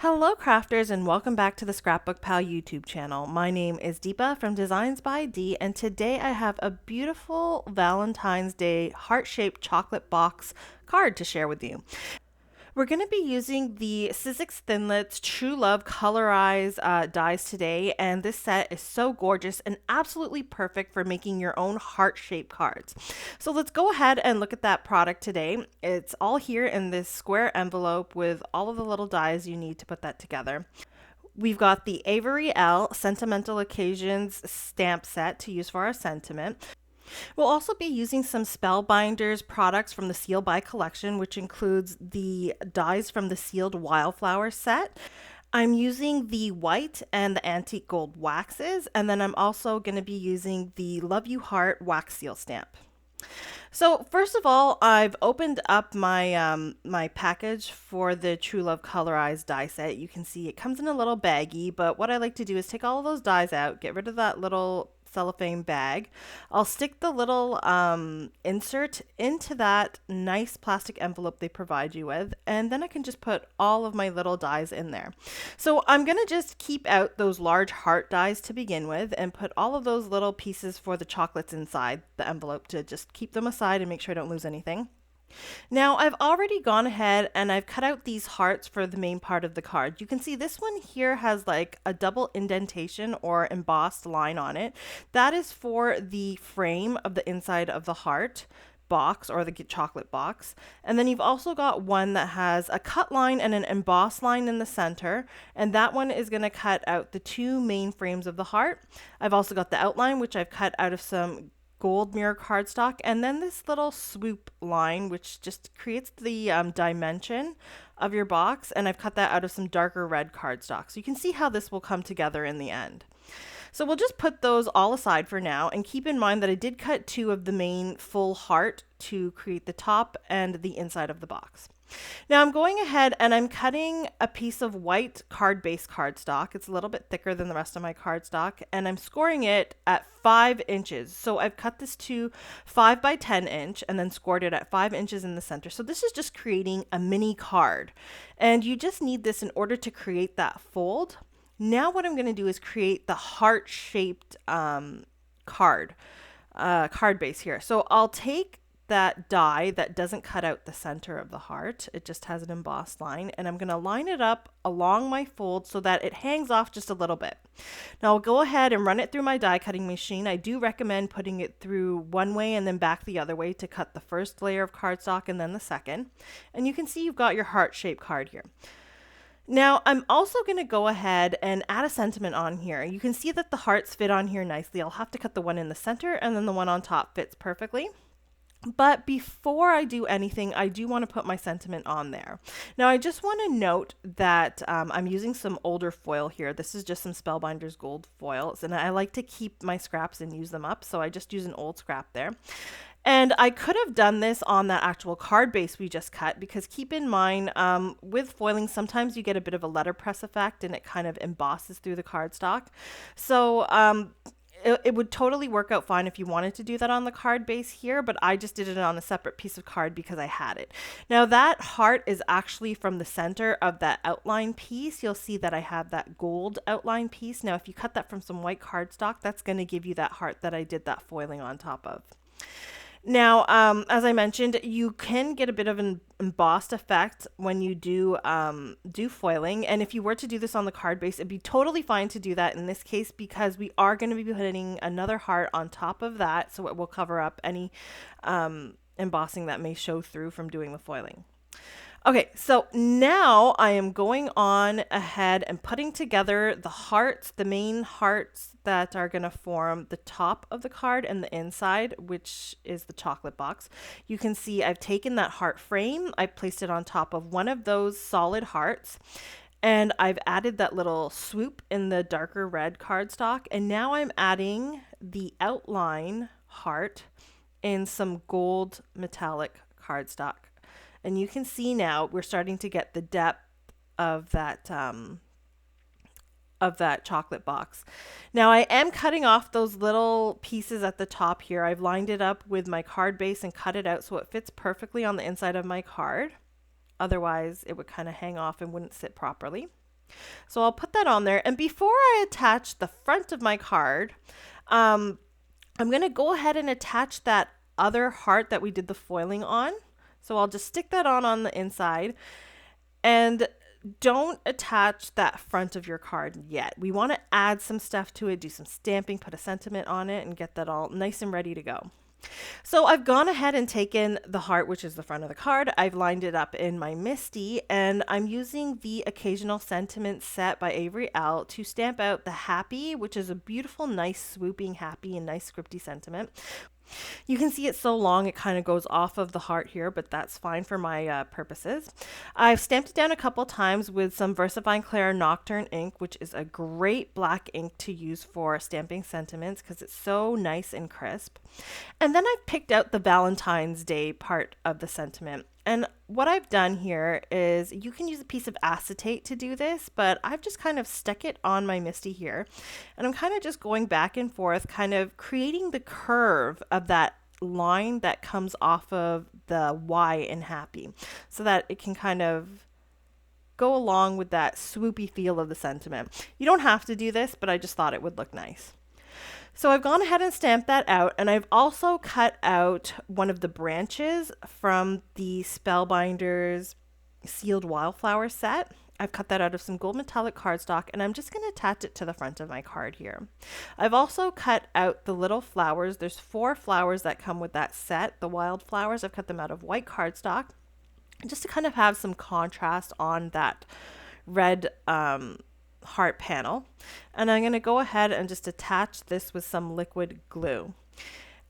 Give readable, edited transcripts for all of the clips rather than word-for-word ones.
Hello crafters and welcome back to the ScrapbookPal YouTube channel. My name is Deepa from DeeZinesByD and today I have a beautiful Valentine's Day heart-shaped chocolate box card to share with you. We're going to be using the Sizzix THINLITS True Love Colorize dies today, and this set is so gorgeous and absolutely perfect for making your own heart-shaped cards. So let's go ahead and look at that product today. It's all here in this square envelope with all of the little dies you need to put that together. We've got the Avery Elle Sentimental Occasions stamp set to use for our sentiment. We'll also be using some Spellbinders products from the Seal By collection, which includes the dies from the sealed Wildflower set. I'm using the white and the antique gold waxes, and then I'm also going to be using the Love You Heart wax seal stamp. So first of all, I've opened up my my package for the True Love Colorize die set. You can see it comes in a little baggie, but what I like to do is take all of those dies out, get rid of that little cellophane bag. I'll stick the little insert into that nice plastic envelope they provide you with, and then I can just put all of my little dies in there. So I'm going to just keep out those large heart dies to begin with and put all of those little pieces for the chocolates inside the envelope to just keep them aside and make sure I don't lose anything. Now I've already gone ahead and I've cut out these hearts for the main part of the card. You can see this one here has like a double indentation or embossed line on it. That is for the frame of the inside of the heart box or the chocolate box. And then you've also got one that has a cut line and an embossed line in the center, and that one is going to cut out the two main frames of the heart. I've also got the outline, which I've cut out of some gold mirror cardstock, and then this little swoop line which just creates the dimension of your box, and I've cut that out of some darker red cardstock, so you can see how this will come together in the end. So we'll just put those all aside for now, and keep in mind that I did cut two of the main full heart to create the top and the inside of the box. Now I'm going ahead and I'm cutting a piece of white card-based cardstock. It's a little bit thicker than the rest of my cardstock, and I'm scoring it at 5 inches. So I've cut this to 5 by 10 inch and then scored it at 5 inches in the center. So this is just creating a mini card, and you just need this in order to create that fold. Now what I'm going to do is create the heart-shaped card base here. So I'll take that die that doesn't cut out the center of the heart, it just has an embossed line, and I'm going to line it up along my fold so that it hangs off just a little bit. Now I'll go ahead and run it through my die cutting machine. I do recommend putting it through one way and then back the other way to cut the first layer of cardstock and then the second, and you can see you've got your heart-shaped card here. Now I'm also going to go ahead and add a sentiment on here. You can see that the hearts fit on here nicely. I'll have to cut the one in the center, and then the one on top fits perfectly. But before I do anything, I do want to put my sentiment on there. Now, I just want to note that I'm using some older foil here. This is just some Spellbinders gold foils, and I like to keep my scraps and use them up, so I just use an old scrap there. And I could have done this on that actual card base we just cut, because keep in mind, with foiling, sometimes you get a bit of a letterpress effect and it kind of embosses through the cardstock. So it would totally work out fine if you wanted to do that on the card base here, but I just did it on a separate piece of card because I had it. Now that heart is actually from the center of that outline piece. You'll see that I have that gold outline piece. Now if you cut that from some white cardstock, that's going to give you that heart that I did that foiling on top of. Now, as I mentioned, you can get a bit of an embossed effect when you do foiling. And if you were to do this on the card base, it'd be totally fine to do that in this case, because we are going to be putting another heart on top of that. So it will cover up any embossing that may show through from doing the foiling. Okay, so now I am going on ahead and putting together the hearts, the main hearts that are going to form the top of the card and the inside, which is the chocolate box. You can see I've taken that heart frame, I placed it on top of one of those solid hearts, and I've added that little swoop in the darker red cardstock, and now I'm adding the outline heart in some gold metallic cardstock. And you can see now we're starting to get the depth of that chocolate box. Now I am cutting off those little pieces at the top here. I've lined it up with my card base and cut it out so it fits perfectly on the inside of my card. Otherwise it would kind of hang off and wouldn't sit properly. So I'll put that on there. And before I attach the front of my card, um, I'm going to go ahead and attach that other heart that we did the foiling on. So I'll just stick that on the inside. And don't attach that front of your card yet. We want to add some stuff to it, do some stamping, put a sentiment on it, and get that all nice and ready to go. So I've gone ahead and taken the heart, which is the front of the card. I've lined it up in my Misty, and I'm using the Occasional Sentiment set by Avery Elle to stamp out the happy, which is a beautiful, nice, swooping happy and nice scripty sentiment. You can see it's so long it kind of goes off of the heart here, but that's fine for my purposes. I've stamped it down a couple times with some VersaFine Clair Nocturne ink, which is a great black ink to use for stamping sentiments because it's so nice and crisp. And then I've picked out the Valentine's Day part of the sentiment. And what I've done here is you can use a piece of acetate to do this, but I've just kind of stuck it on my Misty here. And I'm kind of just going back and forth, kind of creating the curve of that line that comes off of the Y in happy so that it can kind of go along with that swoopy feel of the sentiment. You don't have to do this, but I just thought it would look nice. So I've gone ahead and stamped that out, and I've also cut out one of the branches from the Spellbinders Sealed Wildflower set. I've cut that out of some gold metallic cardstock, and I'm just going to attach it to the front of my card here. I've also cut out the little flowers. There's 4 flowers that come with that set, the wildflowers. I've cut them out of white cardstock, just to kind of have some contrast on that red heart panel. And I'm going to go ahead and just attach this with some liquid glue.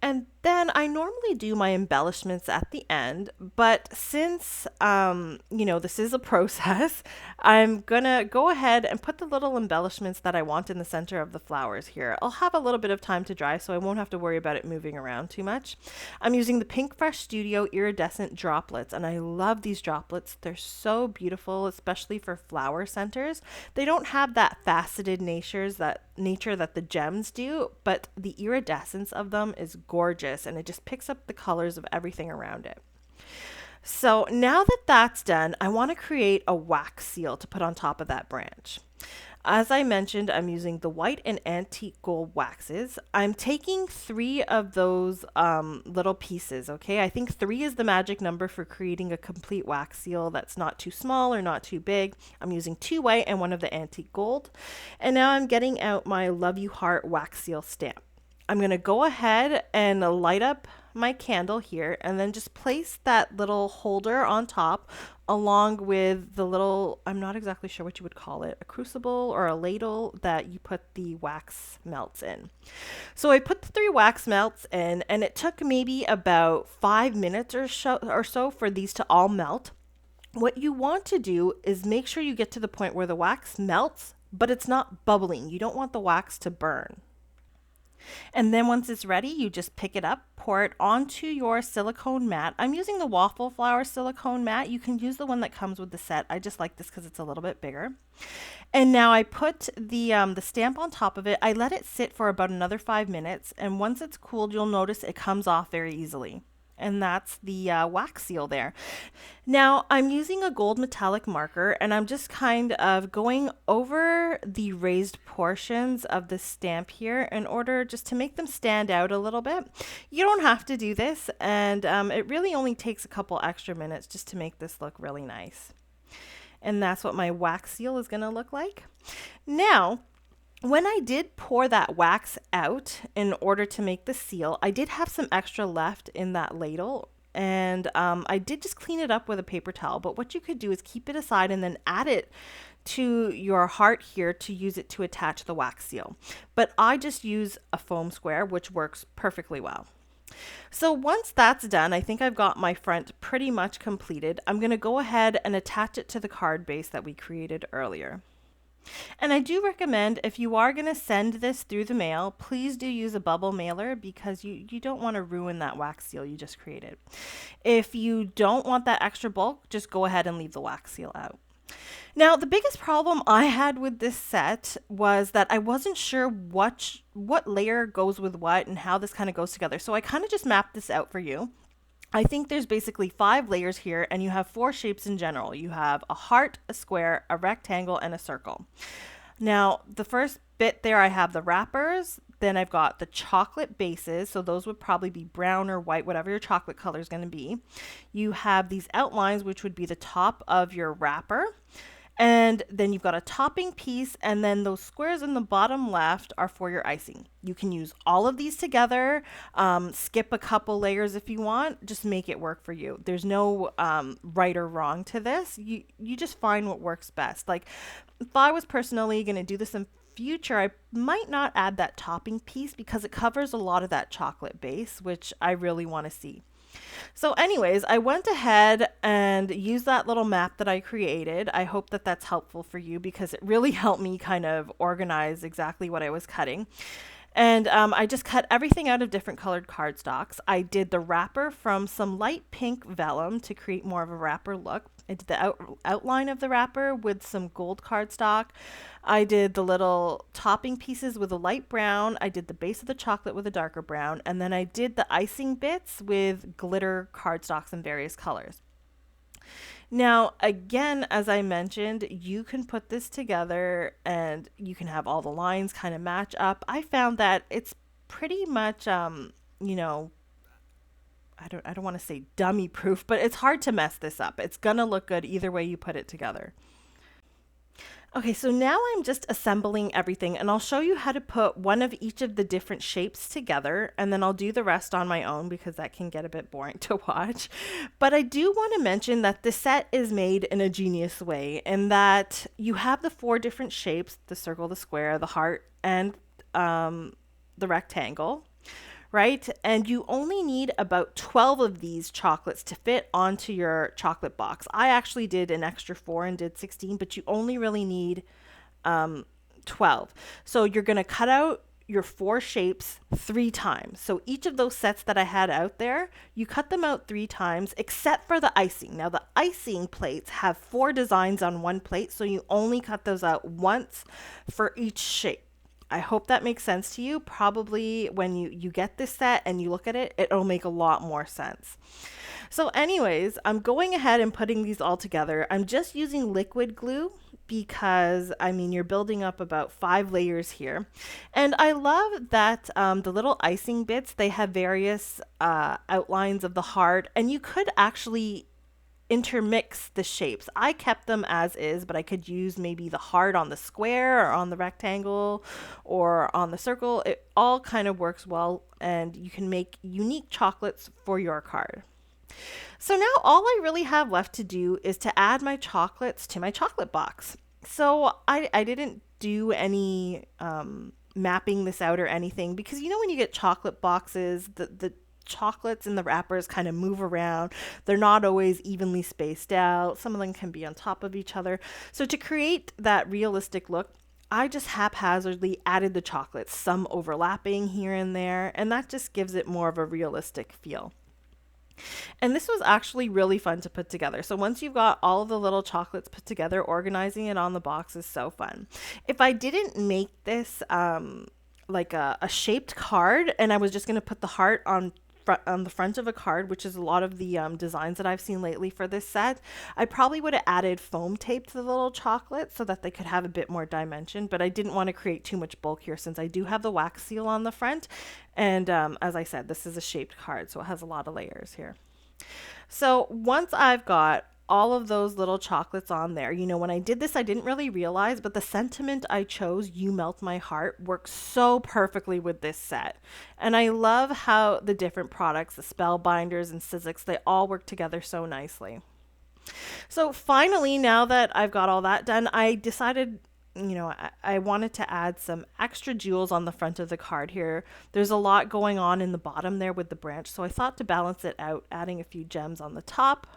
And then I normally do my embellishments at the end, but since, this is a process, I'm gonna go ahead and put the little embellishments that I want in the center of the flowers here. I'll have a little bit of time to dry, so I won't have to worry about it moving around too much. I'm using the Pink Fresh Studio Iridescent Droplets, and I love these droplets. They're so beautiful, especially for flower centers. They don't have that faceted nature that the gems do, but the iridescence of them is gorgeous, and it just picks up the colors of everything around it. So now that that's done, I want to create a wax seal to put on top of that branch. As I mentioned, I'm using the white and antique gold waxes. I'm taking 3 of those little pieces, okay? I think 3 is the magic number for creating a complete wax seal that's not too small or not too big. I'm using 2 white and 1 of the antique gold. And now I'm getting out my Love You Heart wax seal stamp. I'm going to go ahead and light up my candle here and then just place that little holder on top along with the little, I'm not exactly sure what you would call it, a crucible or a ladle that you put the wax melts in. So I put the 3 wax melts in, and it took maybe about 5 minutes or so for these to all melt. What you want to do is make sure you get to the point where the wax melts, but it's not bubbling. You don't want the wax to burn. And then once it's ready, you just pick it up, pour it onto your silicone mat. I'm using the Waffle Flower silicone mat. You can use the one that comes with the set. I just like this because it's a little bit bigger. And now I put the stamp on top of it. I let it sit for about another 5 minutes. And once it's cooled, you'll notice it comes off very easily. And that's the wax seal there. Now I'm using a gold metallic marker, and I'm just kind of going over the raised portions of the stamp here in order just to make them stand out a little bit. You don't have to do this, and it really only takes a couple extra minutes just to make this look really nice. And that's what my wax seal is going to look like. Now, when I did pour that wax out in order to make the seal, I did have some extra left in that ladle, and I did just clean it up with a paper towel. But what you could do is keep it aside and then add it to your heart here to use it to attach the wax seal. But I just use a foam square, which works perfectly well. So once that's done, I think I've got my front pretty much completed. I'm going to go ahead and attach it to the card base that we created earlier. And I do recommend, if you are going to send this through the mail, please do use a bubble mailer because you don't want to ruin that wax seal you just created. If you don't want that extra bulk, just go ahead and leave the wax seal out. Now, the biggest problem I had with this set was that I wasn't sure what layer goes with what and how this kind of goes together. So I kind of just mapped this out for you. I think there's basically 5 layers here, and you have 4 shapes in general. You have a heart, a square, a rectangle, and a circle. Now, the first bit there, I have the wrappers. Then I've got the chocolate bases. So those would probably be brown or white, whatever your chocolate color is going to be. You have these outlines, which would be the top of your wrapper. And then you've got a topping piece, and then those squares in the bottom left are for your icing. You can use all of these together, skip a couple layers if you want, just make it work for you. There's no right or wrong to this. You just find what works best. Like if I was personally going to do this in future, I might not add that topping piece because it covers a lot of that chocolate base, which I really want to see. So anyways, I went ahead and used that little map that I created. I hope that that's helpful for you because it really helped me kind of organize exactly what I was cutting. And I just cut everything out of different colored cardstocks. I did the wrapper from some light pink vellum to create more of a wrapper look. I did the outline of the wrapper with some gold cardstock. I did the little topping pieces with a light brown. I did the base of the chocolate with a darker brown. And then I did the icing bits with glitter cardstocks in various colors. Now, again, as I mentioned, you can put this together and you can have all the lines kind of match up. I found that it's pretty much, you know, I don't want to say dummy proof, but it's hard to mess this up. It's gonna look good either way you put it together. Okay, so now I'm just assembling everything and I'll show you how to put one of each of the different shapes together, and then I'll do the rest on my own because that can get a bit boring to watch. But I do want to mention that the set is made in a genius way in that you have the 4 different shapes, the circle, the square, the heart, and the rectangle, right? And you only need about 12 of these chocolates to fit onto your chocolate box. I actually did an extra 4 and did 16, but you only really need 12. So you're going to cut out your 4 shapes 3 times. So each of those sets that I had out there, you cut them out 3 times, except for the icing. Now the icing plates have 4 designs on one plate, so you only cut those out once for each shape. I hope that makes sense to you. Probably when you get this set and you look at it, it'll make a lot more sense. So anyways, I'm going ahead and putting these all together. I'm just using liquid glue because, I mean, you're building up about 5 layers here. And I love that the little icing bits, they have various outlines of the heart, and you could actually intermix the shapes. I kept them as is, but I could use maybe the heart on the square or on the rectangle or on the circle. It all kind of works well, and you can make unique chocolates for your card. So now all I really have left to do is to add my chocolates to my chocolate box. So I didn't do any mapping this out or anything because you know when you get chocolate boxes, the chocolates in the wrappers kind of move around. They're not always evenly spaced out. Some of them can be on top of each other. So to create that realistic look, I just haphazardly added the chocolates, some overlapping here and there, and that just gives it more of a realistic feel. And this was actually really fun to put together. So once you've got all of the little chocolates put together, organizing it on the box is so fun. If I didn't make this like a shaped card and I was just going to put the heart on the front of a card, which is a lot of the designs that I've seen lately for this set, I probably would have added foam tape to the little chocolate so that they could have a bit more dimension, but I didn't want to create too much bulk here since I do have the wax seal on the front. And as I said, this is a shaped card, so it has a lot of layers here. So once I've got all of those little chocolates on there, you know, when I did this, I didn't really realize, but the sentiment I chose, You Melt My Heart, works so perfectly with this set. And I love how the different products, the Spellbinders and Sizzix, they all work together so nicely. So finally, now that I've got all that done, I decided, you know, I wanted to add some extra jewels on the front of the card here. There's a lot going on in the bottom there with the branch, so I thought to balance it out, adding a few gems on the top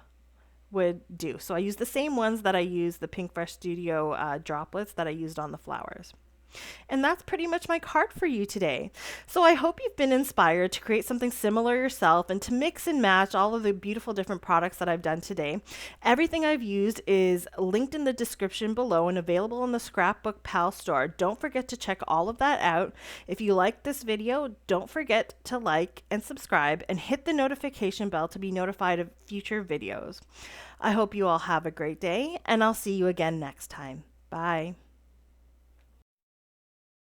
would do. So I used the same ones that I used, the Pink Fresh Studio droplets that I used on the flowers. And that's pretty much my card for you today. So I hope you've been inspired to create something similar yourself and to mix and match all of the beautiful different products that I've done today. Everything I've used is linked in the description below and available in the ScrapbookPal store. Don't forget to check all of that out. If you like this video, don't forget to like and subscribe and hit the notification bell to be notified of future videos. I hope you all have a great day, and I'll see you again next time. Bye.